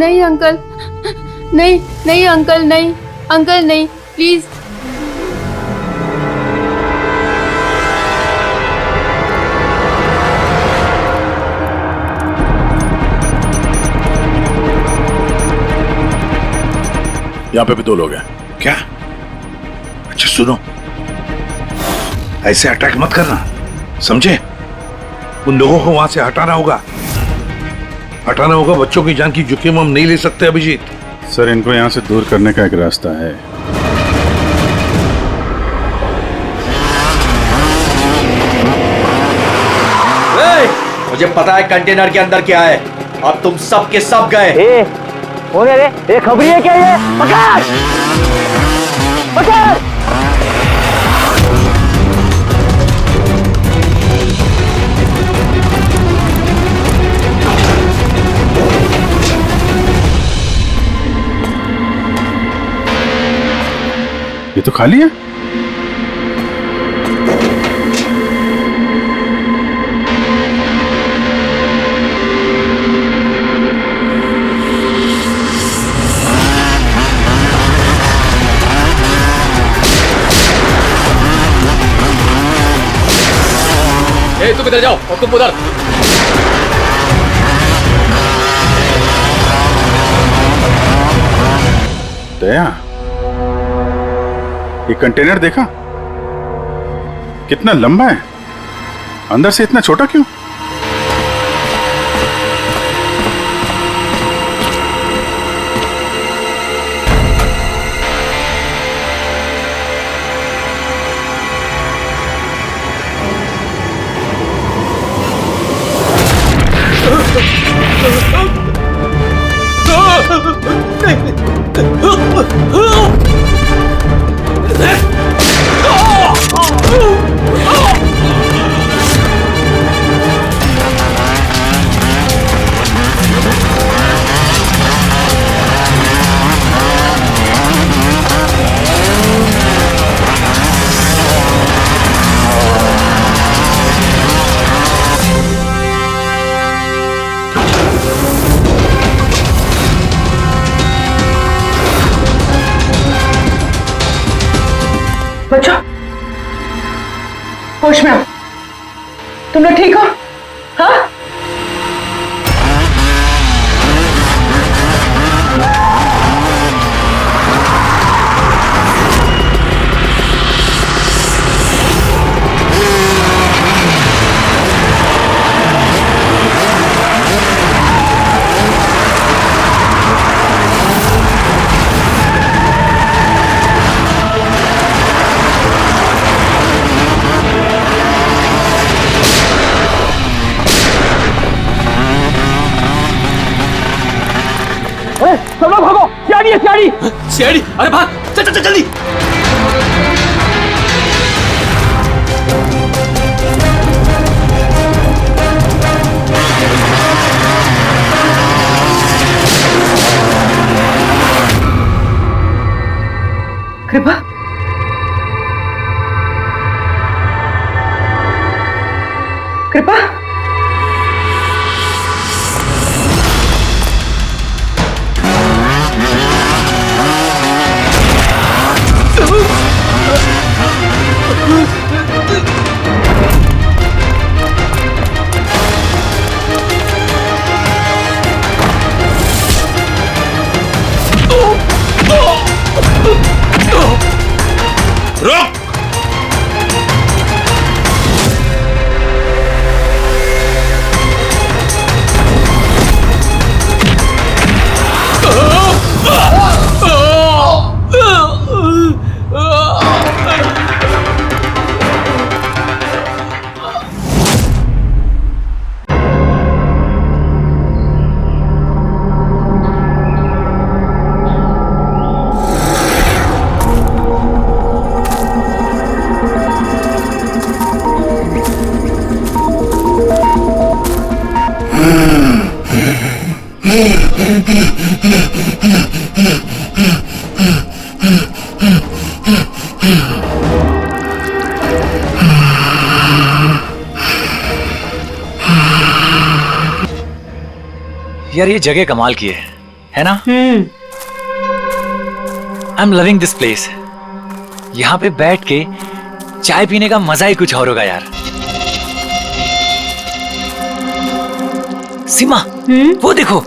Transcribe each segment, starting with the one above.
नहीं अंकल, नहीं नहीं अंकल, नहीं अंकल, नहीं प्लीज। यहाँ पे भी 2 लोग हैं। क्या? अच्छा सुनो, ऐसे अटैक मत करना, समझे? उन लोगों को वहां से हटाना होगा, बच्चों की जान की जोखिम हम नहीं ले सकते अभिजीत। सर, इनको यहाँ से दूर करने का एक रास्ता है। मुझे पता है कंटेनर के अंदर क्या है। अब तुम सब के सब गए। हो गया रे, खबरी है क्या ये? पकड़! पकड़! ये तो खाली है। तुम इधर जाओ और तुम उधर। दया, ये कंटेनर देखा कितना लंबा है, अंदर से इतना छोटा क्यों? बच्चों, होश में आओ। तुम लोग ठीक हो? हाँ? सब लोग भागो! सियाड़ी है, सियाड़ी! सियाड़ी! अरे भाग! चल चल चल जल्दी! कृपा, कृपा, रुक! यार ये जगह कमाल की है। है ना? I am loving this place. यहाँ पे बैठ के चाय पीने का मजा ही कुछ और होगा यार। सीमा, वो देखो।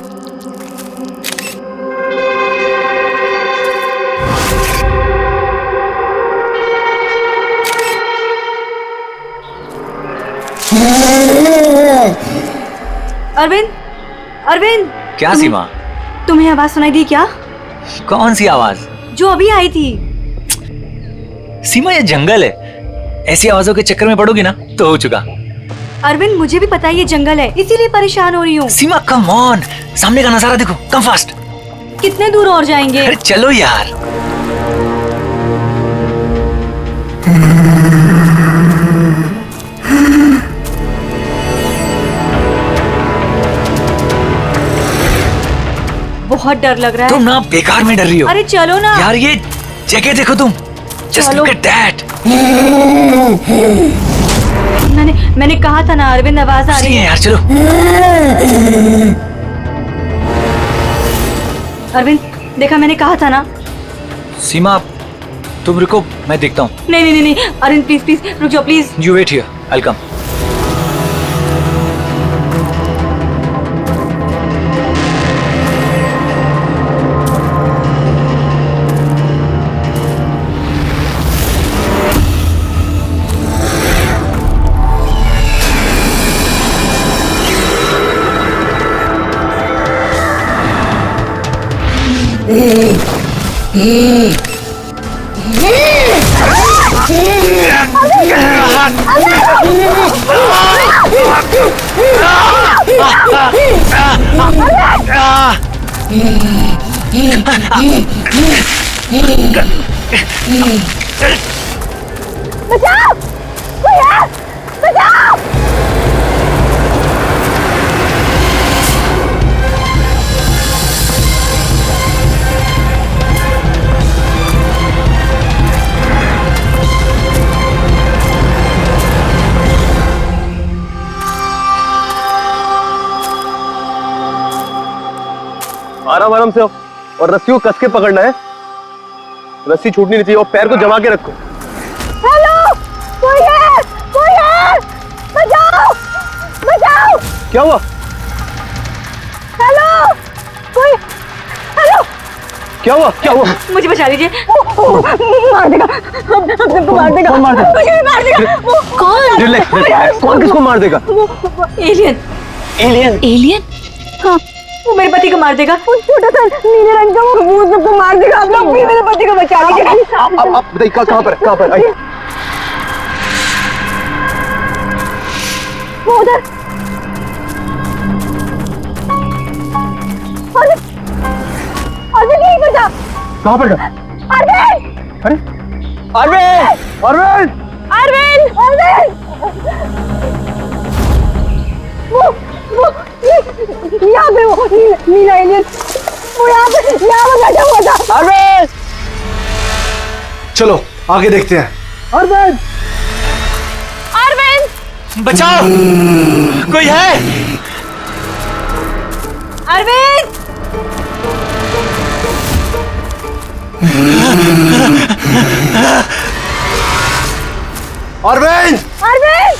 अरविंद, अरविंद। क्या सीमा? तुम्हें आवाज सुनाई दी क्या? कौन सी आवाज? जो अभी आई थी। सीमा, ये जंगल है, ऐसी आवाजों के चक्कर में पड़ोगी ना तो हो चुका। अरविंद, मुझे भी पता है ये जंगल है, इसीलिए परेशान हो रही हूँ। सीमा कम ऑन, सामने का नजारा देखो, कम फास्ट। कितने दूर और जाएंगे? अरे चलो यार। बहुत डर लग रहा है। तुम ना बेकार में डर रही हो। अरे चलो ना यार, ये जगह देखो तुम। Just look at that. मैंने कहा था ना अरविंद, आवाज आ रही है यार। चलो अरविंद, देखा, मैंने कहा था ना। सीमा, तुम रुको, मैं देखता हूँ। नहीं अरविंद, प्लीज प्लीज रुक जाओ, please. You wait here, I'll come. बचाओ! कोई है! बचाओ! आराम आराम से हो और रस्सी को कस के पकड़ना है। रस्सी छूटनी नहीं चाहिए और पैर को जमा के रखो। हेलो! कोई है! कोई है! बचाओ! बचाओ! क्या हुआ? हेलो! कोई! हेलो! क्या हुआ? क्या हुआ? मुझे बचा लीजिए। मार देगा! हम सबको मार देगा! कौन मार देगा? मुझे भी मार देगा! कौन? रिलैक्स। कौन किसको मार देगा? एलियन। एलियन? एलियन? हाँ, वो मेरे पति को मार देगा। वो छोटा सा नीले रंग का वो सबको मार देगा। आप लोग भी मेरे पति को बचा लीजिए। आप बताइए कहाँ पर? कहाँ पर? आइए। वो उधर। अरविंद यहीं पर था। कहाँ पर? अरविंद! अरे अरविंद! अरविंद! अरविंद! अरविंद! वो यहाँ पे वो नीला एलियन वो यहाँ पे बैठा हुआ था। अरविंद! चलो आगे देखते हैं। अरविंद! अरविंद! बचाओ! कोई है? अरविंद! अरविंद! अरविंद!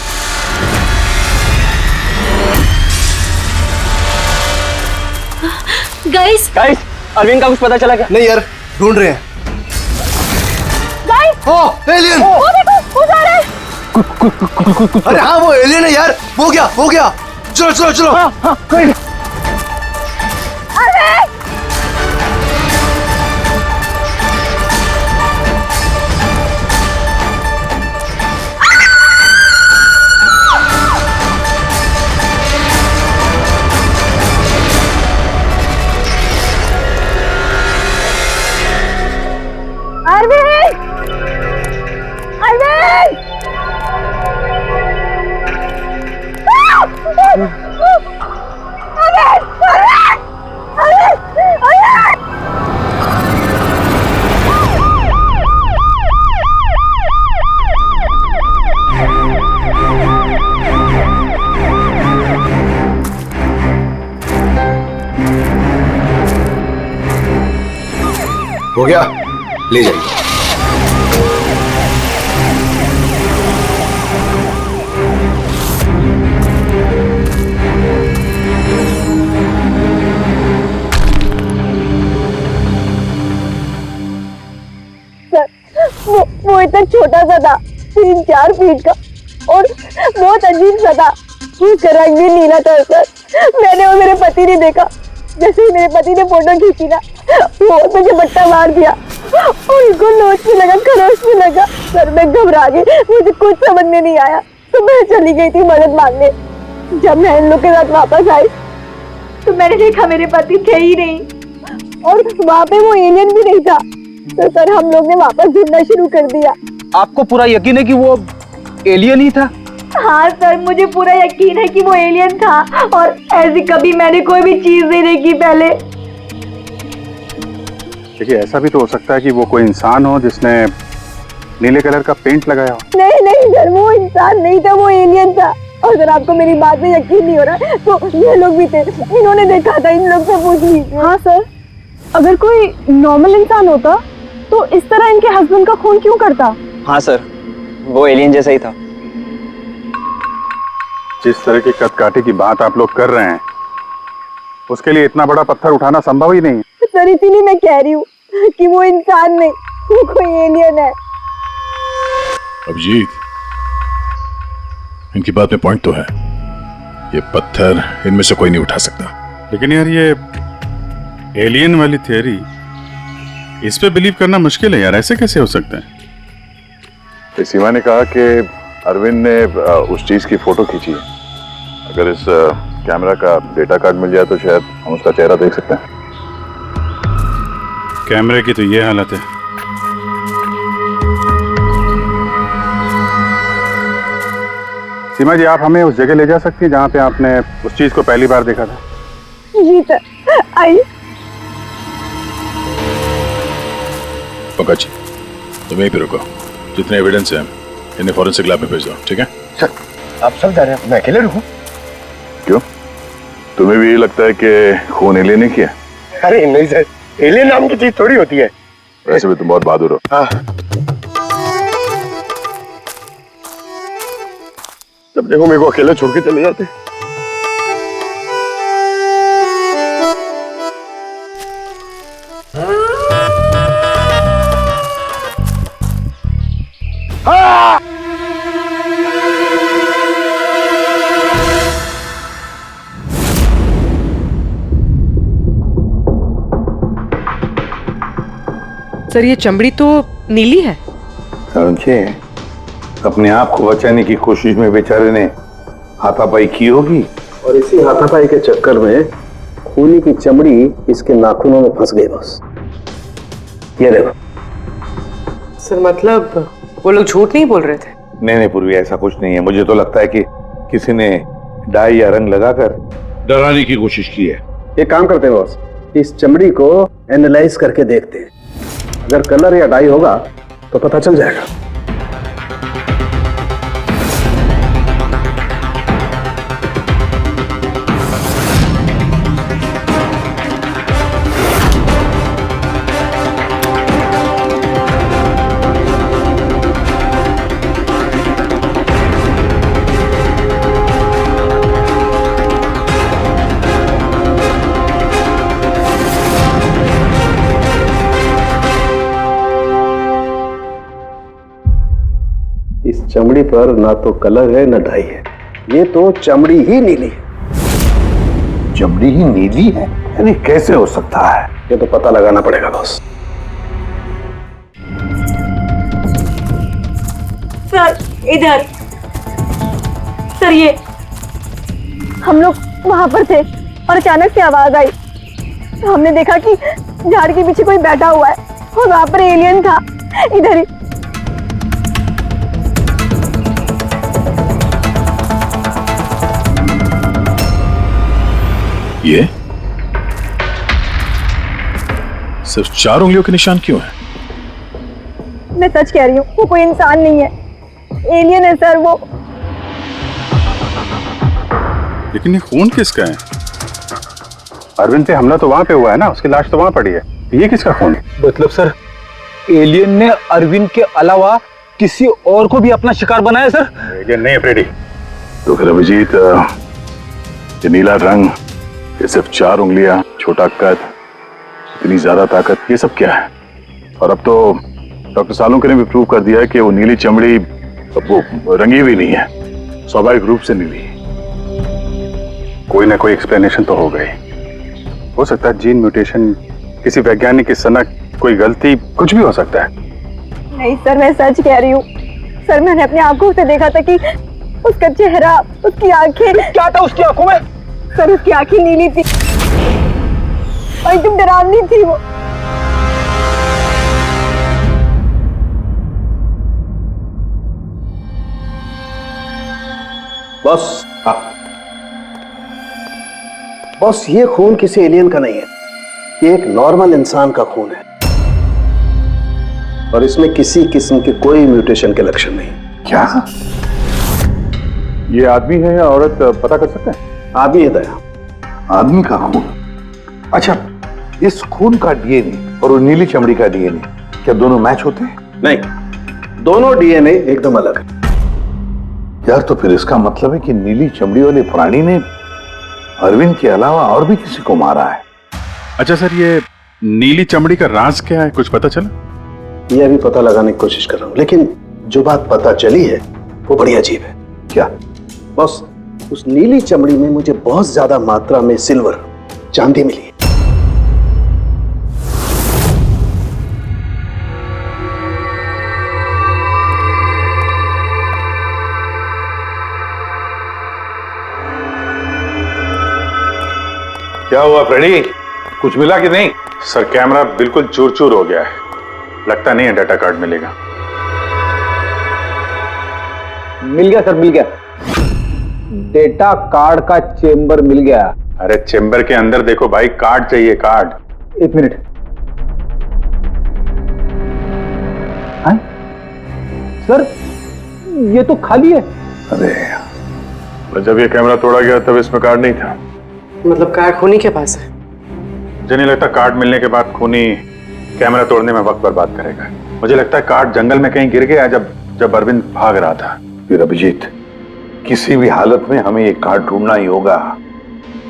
गाइस, अरविंद का कुछ पता चला क्या? नहीं यार, ढूंढ रहे हैं। गाइस! ओ एलियन! वो देखो, वो जा रहा है। अरे हाँ, वो एलियन है यार। हो गया। चलो चलो चलो। हाँ, कोई अरविंद! अरविंद! अरविंद! हो गया, ले जाइए। वो इतना छोटा सा था, 3-4 फीट का, और बहुत अजीब सा था। उसका रंग भी नीला था सर। मैंने और मेरे पति ने देखा, जैसे ही मेरे पति ने फोटो खींची ना, वो मुझे बट्टा मार दिया और उनको नोच में लगा, खरोच में लगा। सर मैं घबरा गई, मुझे कुछ समझ में नहीं आया, तो मैं चली गई थी मदद मांगने। जब मैं इन लोग के साथ वापस आई तो मैंने देखा मेरे पति थे ही नहीं, और वहाँ पे वो एलियन भी नहीं था। तो सर हम लोग ने वापस ढूंढना शुरू कर दिया। आपको पूरा यकीन है कि वो एलियन ही था? हाँ सर, मुझे पूरा यकीन है कि वो एलियन था, और ऐसी कभी मैंने कोई भी चीज नहीं देखी पहले। देखिए, ऐसा भी तो हो सकता है कि वो कोई इंसान हो जिसने नीले कलर का पेंट लगाया हो। नहीं नहीं सर, वो इंसान नहीं था, वो एलियन था। और अगर आपको मेरी बात में यकीन नहीं हो रहा तो ये लोग भी थे, इन्होंने देखा था, इन लोग से पूछ लीजिए। हाँ सर, अगर कोई नॉर्मल इंसान होता तो इस तरह इनके हस्बैंड का खून क्यों करता? हाँ सर, वो एलियन जैसा ही था। जिस तरह की कदकाठी की बात आप लोग कर रहे हैं, उसके लिए इतना बड़ा पत्थर उठाना संभव ही नहीं। सर इसीलिए मैं कह रही हूँ कि वो इंसान नहीं, वो कोई एलियन है। अभिजीत, इनकी बात में पॉइंट तो है। ये पत्थर इनमें से कोई नहीं उठा सकता। लेकिन यार, ये एलियन वाली थियरी, इस पे बिलीव करना मुश्किल है यार। ऐसे कैसे हो सकता है? सीमा ने कहा कि अरविंद ने उस चीज की फोटो खींची है। अगर इस कैमरा का डेटा कार्ड मिल जाए तो शायद हम उसका चेहरा देख सकते हैं। कैमरे की तो ये हालत है। सीमा जी, आप हमें उस जगह ले जा सकती हैं जहाँ पे आपने उस चीज को पहली बार देखा था? जी सर, आइए। पंकज, तुम यहीं पे रुको। जितने एविडेंस हैं इन्हें फॉरेंसिक लैब में भेज दो, ठीक है? सर, आप सब जा रहे हैं, मैं अकेले रुकूं? क्यों, तुम्हें भी ये लगता है कि खून एलियन ने किया? अरे नहीं सर, एलियन नाम की चीज थोड़ी होती है। वैसे भी तुम बहुत बहादुर हो। हाँ। जब देखो मेरे को अकेले छोड़ के चले जाते। सर ये चमड़ी तो नीली है। समझे, अपने आप को बचाने की कोशिश में बेचारे ने हाथापाई की होगी, और इसी हाथापाई के चक्कर में खूनी की चमड़ी इसके नाखूनों में फंस गई। बस ये देखो। सर मतलब वो लोग झूठ नहीं बोल रहे थे? नहीं पूर्वी, ऐसा कुछ नहीं है। मुझे तो लगता है कि किसी ने डाई या रंग लगाकर डराने की कोशिश की है। एक काम करते हैं बॉस, इस चमड़ी को एनालाइज करके देखते हैं। अगर कलर या डाई होगा तो पता चल जाएगा। इस चमड़ी पर ना तो कलर है ना डाई है, ये तो चमड़ी ही नीली है। चमड़ी ही नीली है? अरे कैसे हो सकता है? ये तो पता लगाना पड़ेगा बॉस। सर इधर। सर ये हम लोग वहां पर थे और अचानक से आवाज आई। हमने देखा कि झाड़ के पीछे कोई बैठा हुआ है और वहां पर एलियन था, इधर ही। ये सिर्फ 4 उंगलियों के निशान क्यों है? मैं सच कह रही हूँ, वो कोई इंसान नहीं है, एलियन है सर वो। लेकिन ये खून किसका है? अरविंद पे हमला तो वहां पे हुआ है ना, उसकी लाश तो वहां पड़ी है। ये किसका खून है? मतलब सर, एलियन ने अरविंद के अलावा किसी और को भी अपना शिकार बनाया सर? एलियन नहीं है फ्रेडी। तो फिर अभिजीत, ये नीला रंग, ये सिर्फ 4 उंगलियां, छोटा कद, इतनी ज्यादा ताकत, ये सब क्या है? और अब तो डॉक्टर सालुंके ने भी प्रूव कर दिया है कि वो नीली चमड़ी वो रंगी हुई नहीं है, स्वाभाविक रूप से नीली है। कोई ना कोई एक्सप्लेनेशन तो हो गई। हो सकता है जीन म्यूटेशन, किसी वैज्ञानिक की सनक, कोई गलती, कुछ भी हो सकता है। नहीं सर, मैं सच कह रही हूँ सर। मैंने अपनी आंखों से देखा था कि उसका चेहरा, उसकी आंखें। क्या था उसकी आंखों में? सर उसकी आंखें नीली थी और एकदम डरावनी थी वो। बॉस, बॉस, ये खून किसी एलियन का नहीं है, ये एक नॉर्मल इंसान का खून है और इसमें किसी किस्म के कोई म्यूटेशन के लक्षण नहीं। क्या ये आदमी है या औरत, पता कर सकते हैं? आदमी है दया। आदमी का खून? अच्छा, इस खून का डीएनए और वो नीली चमड़ी का डीएनए क्या दोनों मैच होते हैं? नहीं, दोनों डीएनए एकदम अलग है। यार, तो फिर इसका मतलब है कि नीली चमड़ी वाले प्राणी ने अरविंद के अलावा और भी किसी को मारा है। अच्छा सर, ये नीली चमड़ी का राज क्या है, कुछ पता चला? ये अभी पता लगाने की कोशिश कर रहा हूं, लेकिन जो बात पता चली है वो बड़ी अजीब है। क्या? बस, उस नीली चमड़ी में मुझे बहुत ज्यादा मात्रा में सिल्वर, चांदी मिली है। क्या हुआ फ्रेडी, कुछ मिला कि नहीं? सर, कैमरा बिल्कुल चूर चूर हो गया है, लगता नहीं है डाटा कार्ड मिलेगा। मिल गया सर, मिल गया। डेटा कार्ड का चेंबर मिल गया। अरे चेंबर के अंदर देखो भाई, कार्ड चाहिए, कार्ड। 1 मिनट। हाँ? सर, ये तो खाली है। अरे जब ये कैमरा तोड़ा गया तब इसमें कार्ड नहीं था। मतलब कार्ड खूनी के पास है? मुझे नहीं लगता कार्ड मिलने के बाद खूनी कैमरा तोड़ने में वक्त बर्बाद करेगा। मुझे लगता है कार्ड जंगल में कहीं गिर गया जब अरविंद भाग रहा था। फिर अभिजीत, किसी भी हालत में हमें ये कार्ड ढूंढना ही होगा,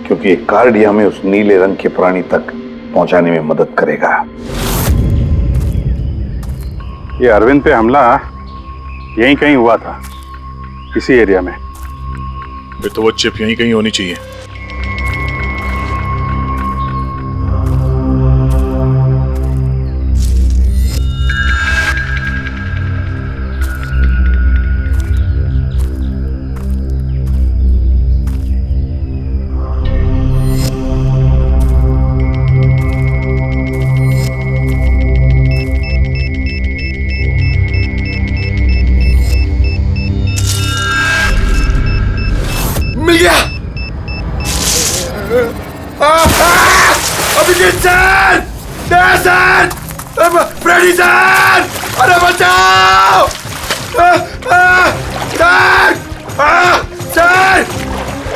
क्योंकि ये कार्ड ही हमें उस नीले रंग के प्राणी तक पहुंचाने में मदद करेगा। ये अरविंद पे हमला यहीं कहीं हुआ था, इसी एरिया में। फिर तो वो चिप यहीं कहीं होनी चाहिए। मिल गया। अभिजीत सर, दया सर, फ्रेडी सर, अरे बचाओ सर, सर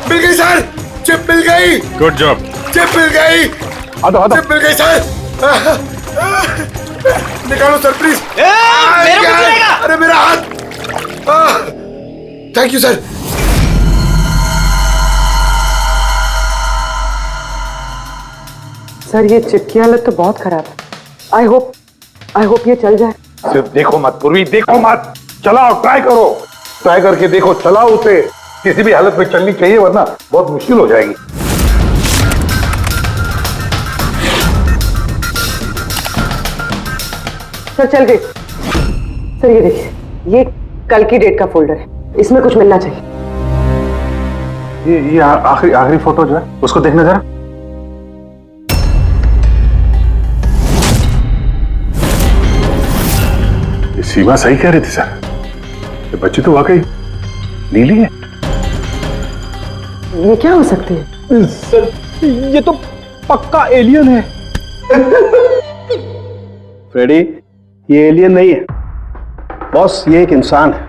मिल गई सर, चिप मिल गई। Good job. चिप मिल गई, चिप मिल गई सर। निकालो सर प्लीज। अरे मेरा हाथ। Thank you sir. सर, ये चिप की हालत तो बहुत खराब है। आई होप ये चल जाए। सिर्फ देखो मत पूर्वी, देखो मत, चलाओ, ट्राई करो, ट्राई करके देखो, चलाओ उसे। किसी भी हालत में चलनी चाहिए, वरना बहुत मुश्किल हो जाएगी। सर चल गई। सर ये देखिए, ये कल की डेट का फोल्डर है, इसमें कुछ मिलना चाहिए। ये आखिरी फोटो जो है उसको देखना जरा। सीमा सही कह रही थी सर, ये बच्ची तो वाकई नीली है। ये क्या हो सकती है? सर, ये तो पक्का एलियन है। फ्रेडी, ये एलियन नहीं है बॉस, ये एक इंसान है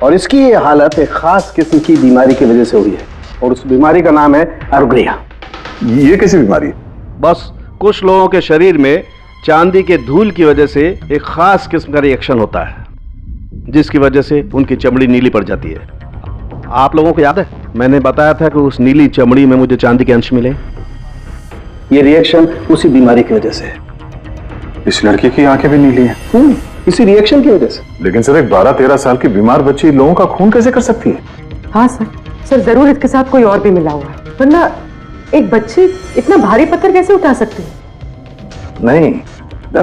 और इसकी ये हालत एक खास किस्म की बीमारी की वजह से हुई है और उस बीमारी का नाम है अर्ग्रिया। ये कैसी बीमारी है? बस, कुछ लोगों के शरीर में चांदी के धूल की वजह से एक खास किस्म का रिएक्शन होता है, जिसकी वजह से उनकी चमड़ी नीली पड़ जाती है। आप लोगों को याद है मैंने बताया था कि उस नीली चमड़ी में मुझे चांदी के अंश मिले। ये रिएक्शन उसी बीमारी की वजह से है। इस लड़की की आंखें भी नीली हैं। इसी रिएक्शन की वजह से। लेकिन सर एक 12-13 साल की बीमार बच्ची लोगों का खून कैसे कर सकती है? हाँ सर जरूर इसके साथ कोई और भी मिला हुआ है, वरना एक बच्ची इतना भारी पत्थर कैसे उठा सकती है? नहीं,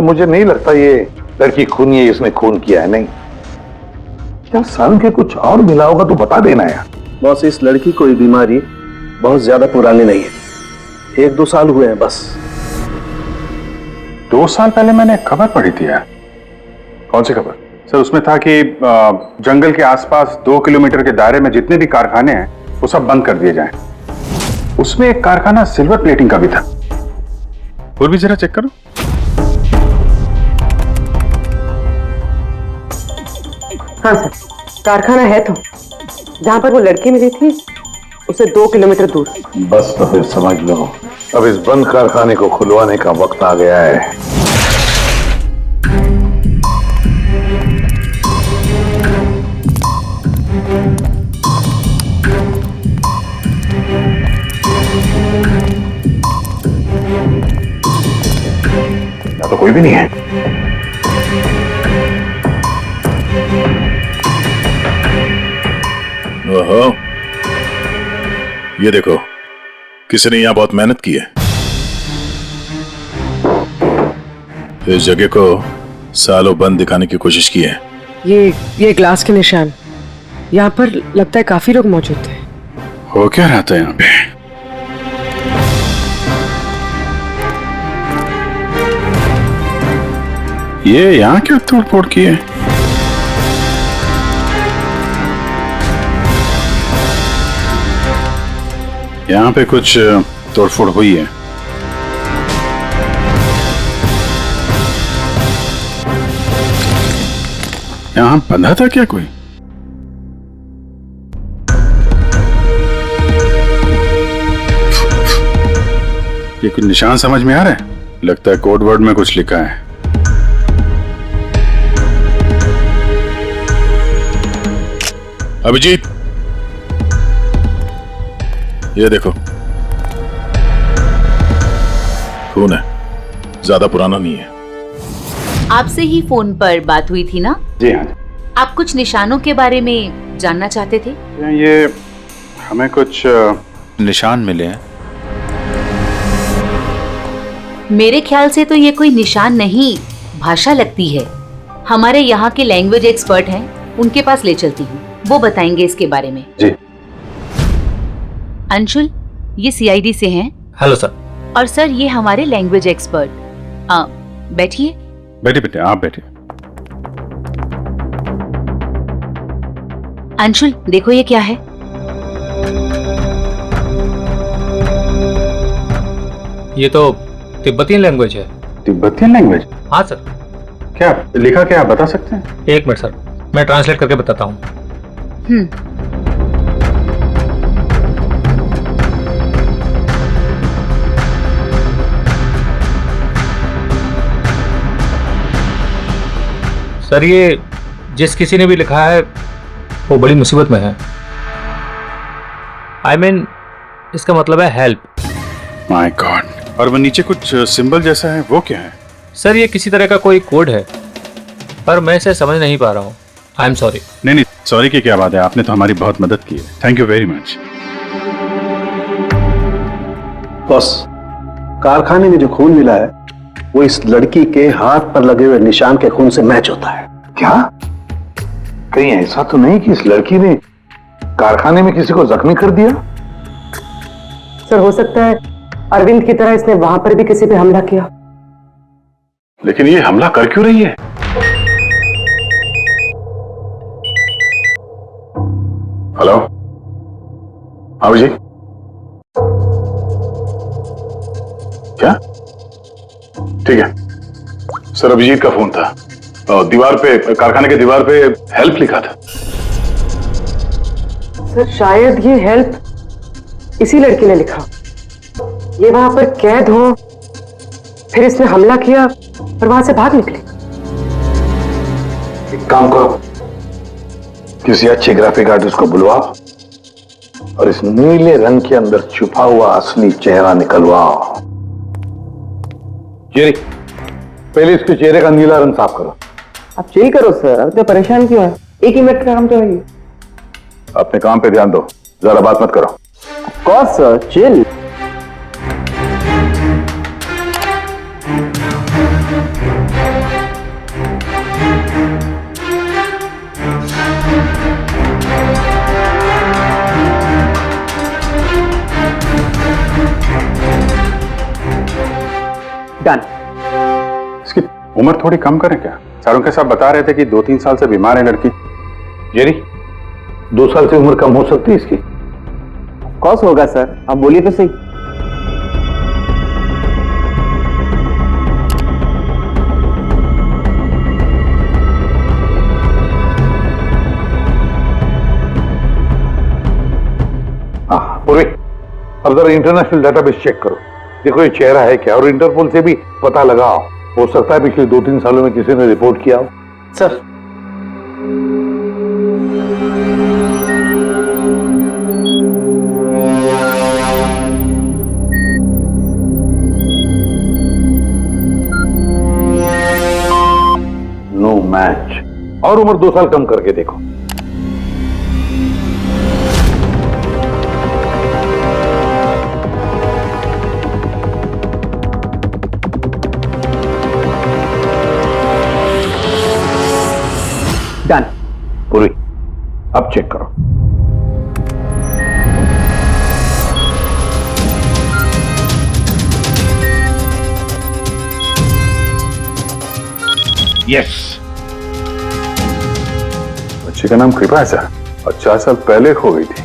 मुझे नहीं लगता ये लड़की खून है, इसने खून किया है। नहीं क्या सन के कुछ और मिला होगा तो बता देना यार। बॉस, इस लड़की को ये बीमारी बहुत ज्यादा पुरानी नहीं है, 1-2 साल हुए हैं बस। 2 साल पहले मैंने एक खबर पढ़ी थी यार। कौन सी खबर? सर उसमें था कि जंगल के आसपास 2 किलोमीटर के दायरे में जितने भी कारखाने हैं वो सब बंद कर दिए जाएं। उसमें एक कारखाना सिल्वर प्लेटिंग का भी था। और भी जरा चेक करो। हाँ सर, कारखाना है तो जहां पर वो लड़की मिली थी उसे 2 किलोमीटर दूर। बस तो फिर समझ लो अब इस बंद कारखाने को खुलवाने का वक्त आ गया है। तो कोई भी नहीं है। ओहो, ये देखो किसी ने यहां बहुत मेहनत की है। इस जगह को सालों बंद दिखाने की कोशिश की है। ये ग्लास के निशान, यहाँ पर लगता है काफी लोग मौजूद थे। हो क्या रहा था यहाँ पे? ये यहाँ क्या तोड़ फोड़ की है? यहाँ पे कुछ तोड़फोड़ हुई है। यहाँ बंधा था क्या कोई? ये कुछ निशान समझ में आ रहा है? लगता है कोड वर्ड में कुछ लिखा है। अभिजीत, ये देखो खून है, ज्यादा पुराना नहीं है। आपसे ही फोन पर बात हुई थी ना? जी हाँ। आप कुछ निशानों के बारे में जानना चाहते थे? ये हमें कुछ निशान मिले हैं। मेरे ख्याल से तो ये कोई निशान नहीं, भाषा लगती है। हमारे यहाँ के लैंग्वेज एक्सपर्ट हैं, उनके पास ले चलती हूँ, वो बताएंगे इसके बारे में। जी। अंशुल, ये सीआईडी से हैं। Hello sir. और सर ये हमारे लैंग्वेज एक्सपर्ट। बैठिए। बैठिए बेटे, आप बैठिए। अंशुल देखो ये क्या है। ये तो तिब्बतियन लैंग्वेज है। Tibetan language? हाँ सर। क्या लिखा, क्या आप बता सकते हैं? 1 मिनट सर, मैं ट्रांसलेट करके बताता हूँ। सर ये जिस किसी ने भी लिखा है वो बड़ी मुसीबत में है। I mean, इसका मतलब है हेल्प। My God. और वो नीचे कुछ सिंबल जैसा है, वो क्या है? सर ये किसी तरह का कोई कोड है, पर मैं इसे समझ नहीं पा रहा हूँ। I am sorry. नहीं, सॉरी की क्या बात है, आपने तो हमारी बहुत मदद की है। Thank you very much. Boss, कारखाने में जो खून मिला है वो इस लड़की के हाथ पर लगे हुए निशान के खून से मैच होता है। क्या कहीं ऐसा तो नहीं कि इस लड़की ने कारखाने में किसी को जख्मी कर दिया? सर हो सकता है अरविंद की तरह इसने वहां पर भी किसी पे हमला किया। लेकिन ये हमला कर क्यों रही है? हेलो, हाँ जी। क्या? ठीक है सर, अभिजीत का फोन था। दीवार पे, कारखाने के दीवार पे हेल्प लिखा था। सर शायद ये हेल्प इसी लड़की ने लिखा। ये वहां पर कैद हो, फिर इसने हमला किया और वहां से भाग निकले। एक काम करो, किसी अच्छे ग्राफिक आर्टिस्ट को बुलवाओ और इस नीले रंग के अंदर छुपा हुआ असली चेहरा निकलवाओ। जेरी, पहले इसके चेहरे का नीला रंग साफ करो। आप चिल करो सर, अब तो परेशान क्यों है? एक ही मिनट का काम तो है ये। अपने काम पे ध्यान दो, ज्यादा बात मत करो। Cos sir, chill. डन। इसकी उम्र थोड़ी कम करें क्या? सारों के साथ बता रहे थे कि 2-3 साल से बीमार है लड़की। जेरी, 2 साल से उम्र कम हो सकती है इसकी? कॉस होगा सर, आप बोलिए तो सही। हाँ पूर्वी, अब जरा इंटरनेशनल डेटाबेस चेक करो, देखो ये चेहरा है क्या, और इंटरपोल से भी पता लगाओ, हो सकता है पिछले 2-3 सालों में किसी ने रिपोर्ट किया हो। सर नो मैच, और उम्र 2 साल कम करके देखो। डन। पूरी, अब चेक करो। यस। बच्चे का नाम कृपा है सर, और 4 साल पहले खो गई थी।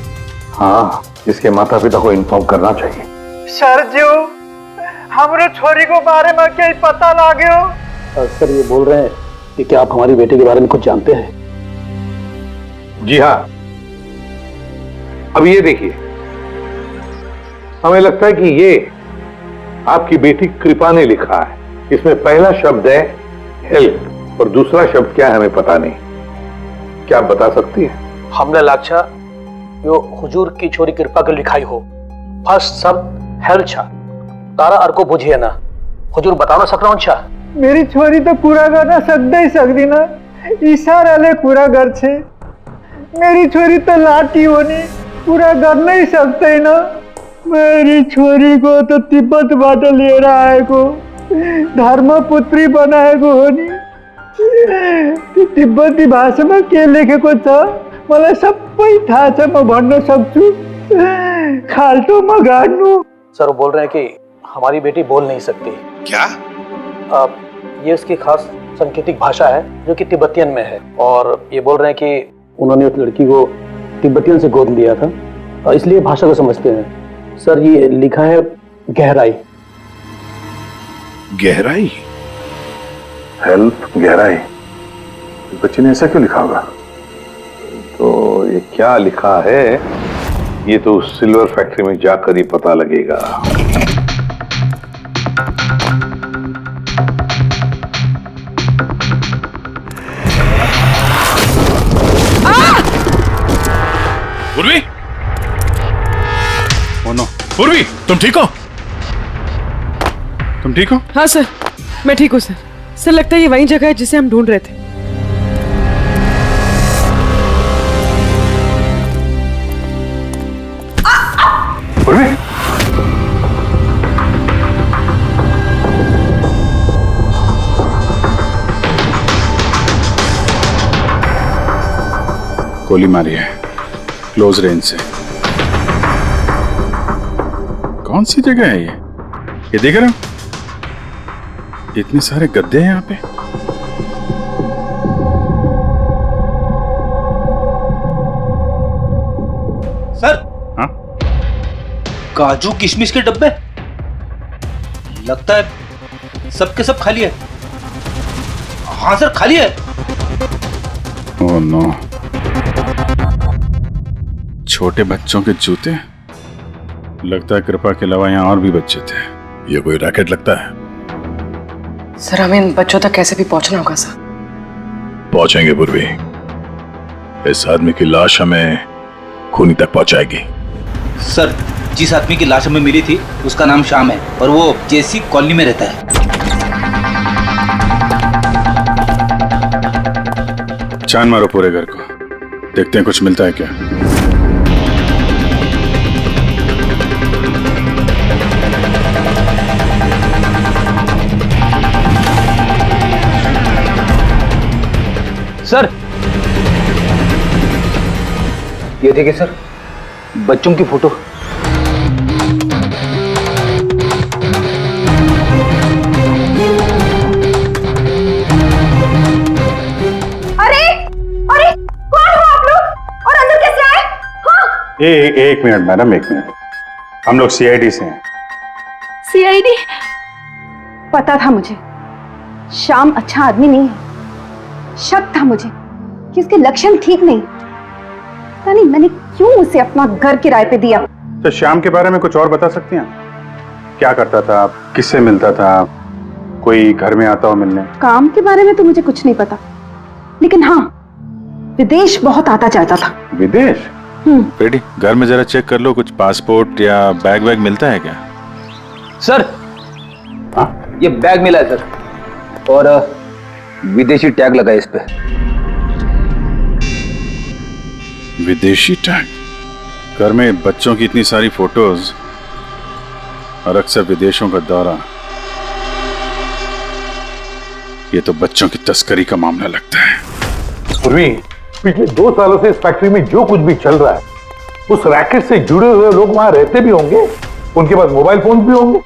हाँ, इसके माता पिता को इन्फॉर्म करना चाहिए। सर जी, हमारे छोरी को बारे में क्या पता लागो? सर ये बोल रहे हैं कि क्या आप हमारी बेटे के बारे में कुछ जानते हैं? जी हाँ, अब ये देखिए, हमें लगता है कि ये आपकी बेटी कृपा ने लिखा है। इसमें पहला शब्द है हेल्प और दूसरा शब्द क्या है हमें पता नहीं। क्या आप बता सकती हैं? हमने लाक्षा यो हुजूर की छोरी कृपा के लिखाई हो। फर्स्ट शब्द हेल्प छा, तारा अर्को बुझिए ना, हुजूर बता ना सकना छा। मेरी छोरी तो पूरा करना सकता ही सकती ना, इशारा ले पूरा घर छे। मेरी छोरी तो लाठी होनी पूरा कर नहीं सकते ना। मेरी छोरी को तो तिब्बत बाटे ले रहा है को धर्मपुत्री बनाए को होनी। तिब्बती भाषा में के लेखे को छ मलाई सबै थाहा छ, म भन्न सक्छु। खाल्टो म गाड्नु। सर वो बोल रहे हैं कि हमारी बेटी बोल नहीं सकती। क्या? ये उसकी खास सांकेतिक भाषा है जो कि तिब्बतियन में है, और ये बोल रहे हैं कि उन्होंने उस लड़की को तिब्बतियन से गोद लिया था, इसलिए भाषा को समझते हैं। सर ये लिखा है गहराई। गहराई? हेल्प गहराई, बच्चे ने ऐसा क्यों लिखा होगा? तो ये क्या लिखा है ये तो उस सिल्वर फैक्ट्री में जाकर ही पता लगेगा। पूर्वी! ओह नो, पूर्वी, तुम ठीक हो? तुम ठीक हो? हाँ सर, मैं ठीक हूँ सर। सर लगता है ये वही जगह है जिसे हम ढूंढ रहे थे। पूर्वी! गोली मारी है क्लोज रेंज से। कौन सी जगह है ये देख रहे हो? इतने सारे गद्दे हैं यहाँ पे। सर। हाँ? काजू किशमिश के डब्बे, लगता है सबके सब खाली है। हाँ सर, खाली है। ओह नो, छोटे बच्चों के जूते। लगता है कृपा के अलावा यहाँ और भी बच्चे थे। ये कोई रैकेट लगता है। सर हमें इन बच्चों तक कैसे भी पहुंचना होगा सर। पहुंचेंगे पूर्वी। इस आदमी की लाश हमें खूनी तक पहुंचाएगी। सर, जिस आदमी की लाश हमें मिली थी उसका नाम श्याम है और वो जेसी कॉलोनी में रहता है। छान मारो पूरे घर को, देखते हैं कुछ मिलता है क्या। सर, ये देखिए सर, बच्चों की फोटो। एक मिनट मैडम, एक मिनट। हम लोग सीआईडी से हैं। सीआईडी? पता था मुझे श्याम अच्छा आदमी नहीं है। शक था मुझे कि उसके लक्षण ठीक नहीं। पता नहीं मैंने क्यों उसे अपना घर किराए पे दिया। तो श्याम के बारे में कुछ और बता सकती हैं? क्या करता था, किससे मिलता था, कोई घर में आता हो मिलने? काम के बारे में तो मुझे कुछ नहीं पता, लेकिन हाँ विदेश बहुत आता जाता था। विदेश? बेटी घर में जरा चेक कर लो, कुछ पासपोर्ट या बैग वैग मिलता है क्या? सर, हाँ? ये बैग मिला है सर, और विदेशी टैग लगा है इस पे। विदेशी टैग? घर में बच्चों की इतनी सारी फोटोज और अक्सर विदेशों का दौरा, ये तो बच्चों की तस्करी का मामला लगता है। पूर्वी, पिछले 2 सालों से इस फैक्ट्री में जो कुछ भी चल रहा है, उस रैकेट से जुड़े हुए लोग वहां रहते भी होंगे, उनके पास मोबाइल फोन भी होंगे,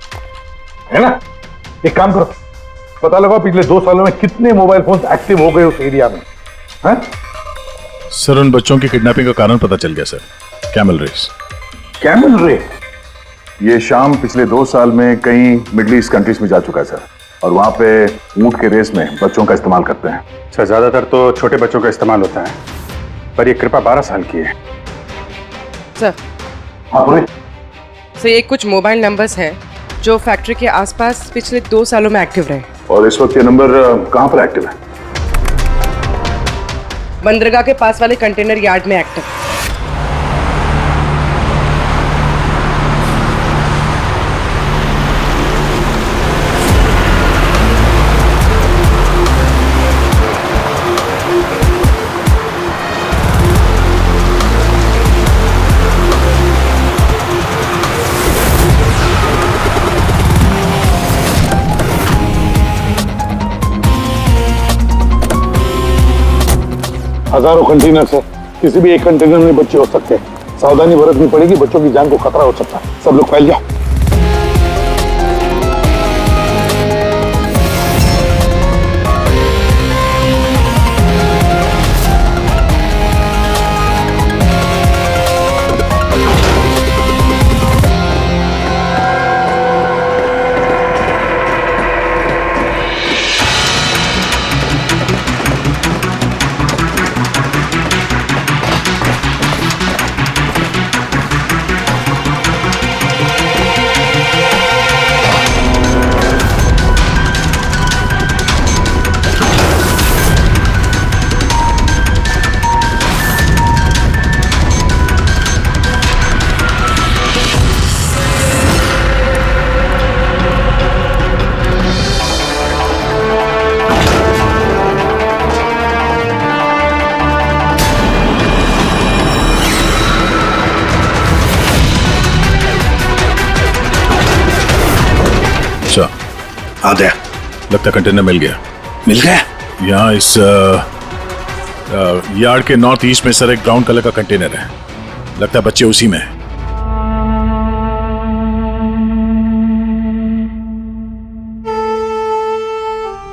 है ना? एक काम करो, पता लगाओ पिछले 2 सालों में कितने मोबाइल फोन एक्टिव हो गए उस एरिया में। है? सर, उन बच्चों की किडनैपिंग का कारण पता चल गया sir. Camel race. Camel race? ये शाम पिछले 2 साल में कई मिडिल ईस्ट कंट्रीज में जा चुका है सर, और वहां पे ऊंट के रेस में बच्चों का इस्तेमाल करते हैं। सर, ज्यादातर तो छोटे बच्चों का इस्तेमाल होता है, पर ये कृपा 12 साल की है। सर, हाँ पूरे? सर ये कुछ मोबाइल नंबर्स हैं जो फैक्ट्री के आसपास पिछले 2 सालों में एक्टिव रहे। और इस वक्त ये नंबर कहां पर एक्टिव है? बंदरगाह के पास वाले कंटेनर यार्ड में एक्टिव। हजारों कंटेनर है, किसी भी एक कंटेनर में बच्चे हो सकते हैं। सावधानी बरतनी पड़ेगी, बच्चों की जान को खतरा हो सकता है। सब लोग फैल जाओ। आ गया, लगता कंटेनर मिल गया। मिल गया? यहाँ इस यार्ड के नॉर्थ ईस्ट में सर एक ब्राउन कलर का कंटेनर है, लगता है बच्चे उसी में हैं।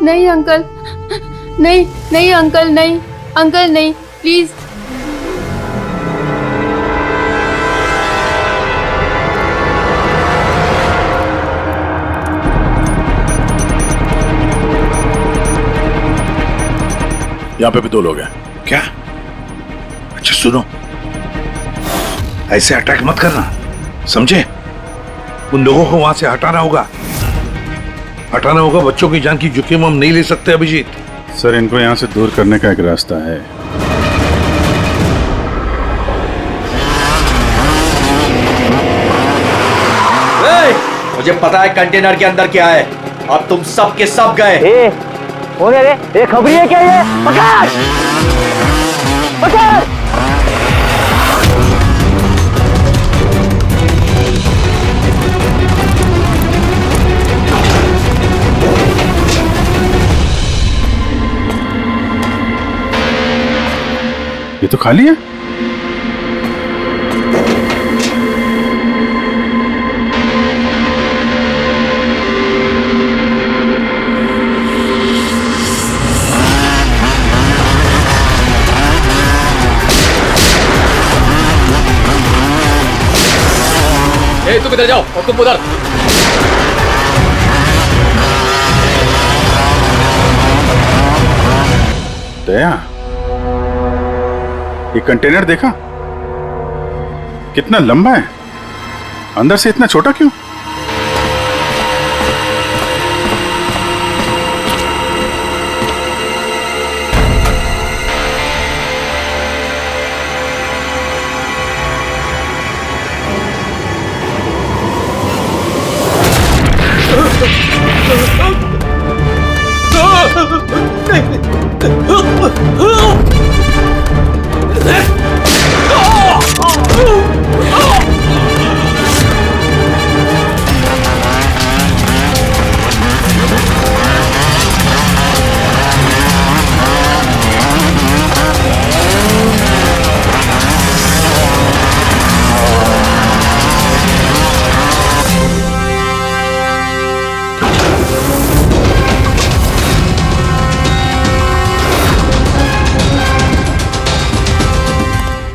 नहीं अंकल, नहीं नहीं अंकल, नहीं अंकल, नहीं प्लीज। यहाँ पे भी 2 लोग हैं। क्या? अच्छा सुनो, ऐसे अटैक मत करना, समझे? उन लोगों को वहां से हटाना होगा। हटाना होगा। बच्चों की जान की जोखिम हम नहीं ले सकते अभिजीत। सर, इनको यहाँ से दूर करने का एक रास्ता है। मुझे पता है कंटेनर के अंदर क्या है। अब तुम सब के सब गए। हो गया रे, ये खबरी है क्या? ये पकड़ पकड़। ये तो खाली है। तुम इधर जाओ और तुम उधर। दया, ये कंटेनर देखा कितना लंबा है, अंदर से इतना छोटा क्यों?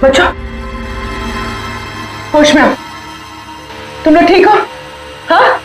बच्चों, होश में आओ। तुम लोग ठीक हो? हाँ?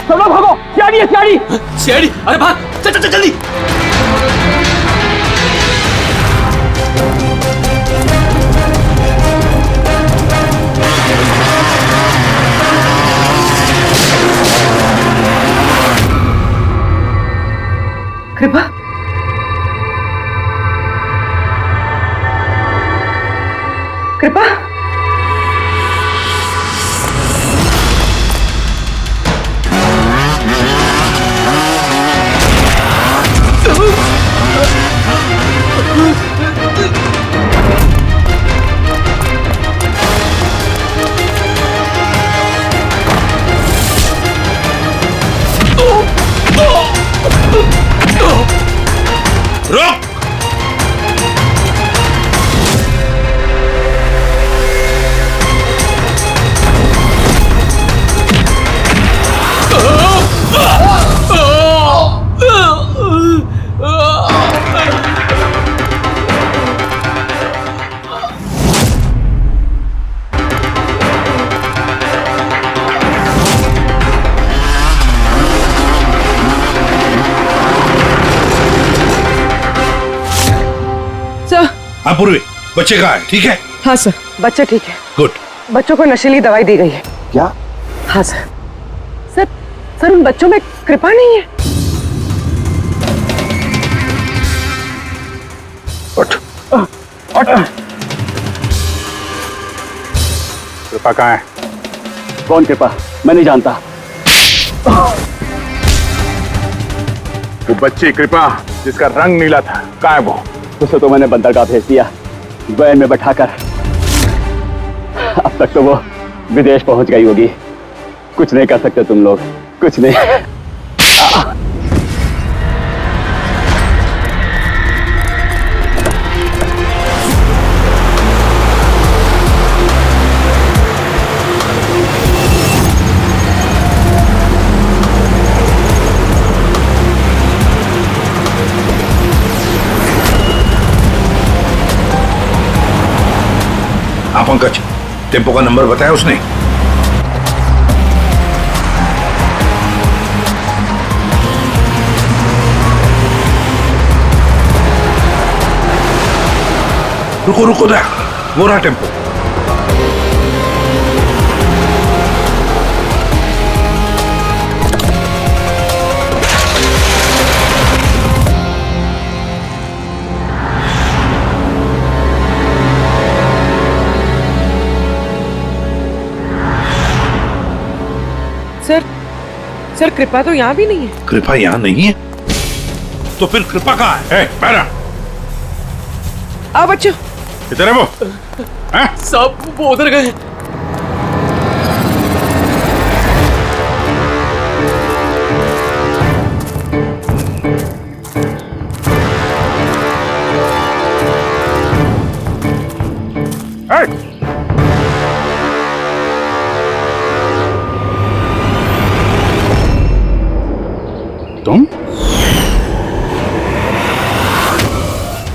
सब लोग भागो, सियाड़ी है सियाड़ी। सियाड़ी, अरे भाग, चल चल चल जल्दी। कृपा, कृपा, रोक। हाँ पूर्वी, बच्चे कहाँ है? ठीक है? हाँ सर, बच्चे ठीक है। गुड। बच्चों को नशीली दवाई दी गई है। क्या? हाँ सर। सर, सर उन बच्चों में कृपा नहीं है। उठ। कृपा कहाँ है? कौन कृपा? मैं नहीं जानता। वो बच्ची कृपा जिसका रंग नीला था, कहाँ है वो? उसे तो मैंने बंदरगाह भेज दिया, वैन में बैठाकर। अब तक तो वो विदेश पहुंच गई होगी। कुछ नहीं कर सकते तुम लोग, कुछ नहीं। पंकज, टेम्पो का नंबर बताया उसने? रुको रुको दया, वो रहा टेम्पो। सर कृपा तो यहाँ भी नहीं है। कृपा यहाँ नहीं है तो फिर कृपा कहाँ है? पैरा आ बच्चों, किधर है वो? सब वो उधर गए। तुम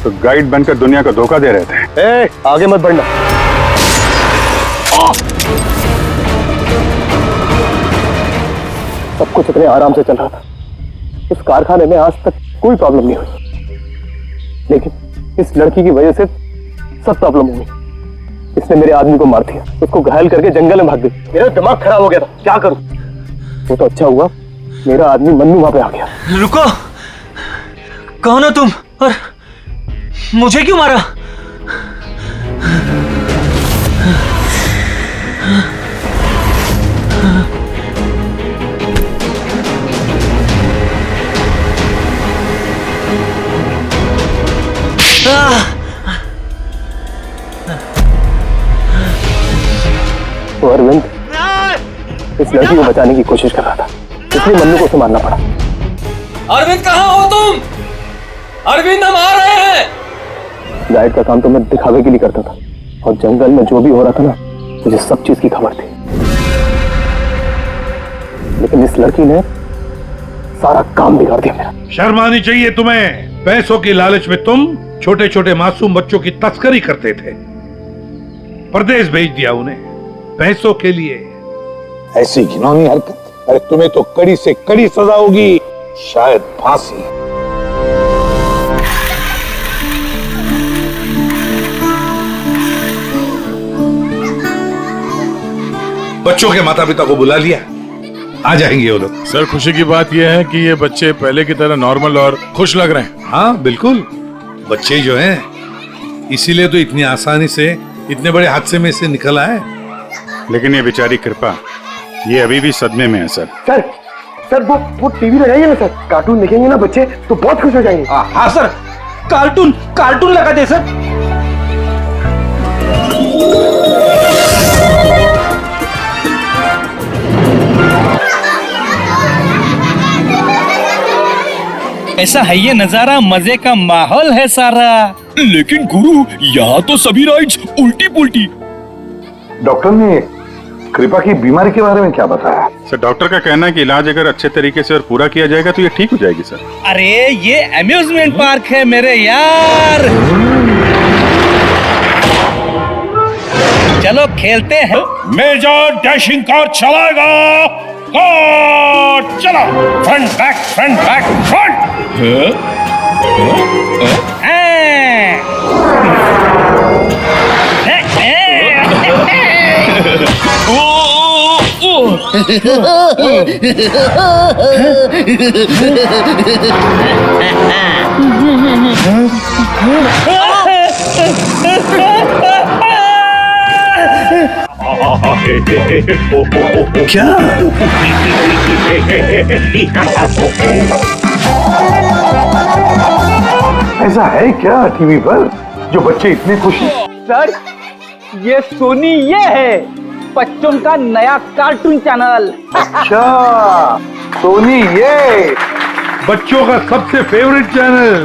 तो गाइड बनकर दुनिया को धोखा दे रहे थे। आगे मत बढ़ना। सब कुछ इतने आराम से चल रहा था। इस कारखाने में आज तक कोई प्रॉब्लम नहीं हुई, लेकिन इस लड़की की वजह से सब प्रॉब्लम हो गई। इसने मेरे आदमी को मार दिया, उसको घायल करके जंगल में भाग गई। मेरा दिमाग खराब हो गया था, क्या करूं? वो तो अच्छा हुआ मेरा आदमी मन्नू वहां पे आ गया। रुको, कौन हो तुम और मुझे क्यों मारा? तो अरविंद इस लड़की को बचाने की कोशिश कर रहा था, इसलिए मन्नू को उसे मारना पड़ा। अरविंद कहाँ हो तुम? अरविंद हम आ रहे हैं। गाइड का काम तो मैं दिखावे के लिए करता था, और जंगल में जो भी हो रहा था ना, मुझे सब चीज की खबर थी। लेकिन इस लड़की ने सारा काम बिगाड़ दिया मेरा। शर्म आनी चाहिए तुम्हें। पैसों की लालच में तुम छोटे छोटे मासूम बच्चों की तस्करी करते थे, परदेश भेज दिया उन्हें पैसों के लिए। ऐसी घिनौनी हरकत, अरे तुम्हें तो कड़ी से कड़ी सजा होगी, शायद फांसी। बच्चों के माता पिता को बुला लिया, आ जाएंगे वो लोग। सर खुशी की बात यह है कि ये बच्चे पहले की तरह नॉर्मल और खुश लग रहे हैं। हाँ बिल्कुल, बच्चे जो हैं इसीलिए तो इतनी आसानी से इतने बड़े हादसे में से निकल आए। लेकिन ये बेचारी कृपा, ये अभी भी सदमे में है सर। सर वो टीवी लगाइए ना सर, कार्टून देखेंगे ना बच्चे तो बहुत खुश हो जाएंगे। हाँ सर, कार्टून लगा दे सर। ऐसा है ये नजारा, मजे का माहौल है सारा। लेकिन गुरु, यहाँ तो सभी राइड्स उल्टी पुल्टी। डॉक्टर ने कृपा की बीमारी के बारे में क्या बताया? सर डॉक्टर का कहना है कि इलाज अगर अच्छे तरीके से और पूरा किया जाएगा तो ये ठीक हो जाएगी सर। अरे ये अम्यूजमेंट पार्क है मेरे यार, चलो खेलते हैं। मेजर डैशिंग कार चलाएगा। चला, फ्रंट बैक फ्रंट। क्या? ऐसा है क्या टीवी पर जो बच्चे इतने खुश हैं? सर ये सोनी ये है बच्चों का नया कार्टून चैनल। अच्छा, सोनी ये बच्चों का सबसे फेवरेट चैनल।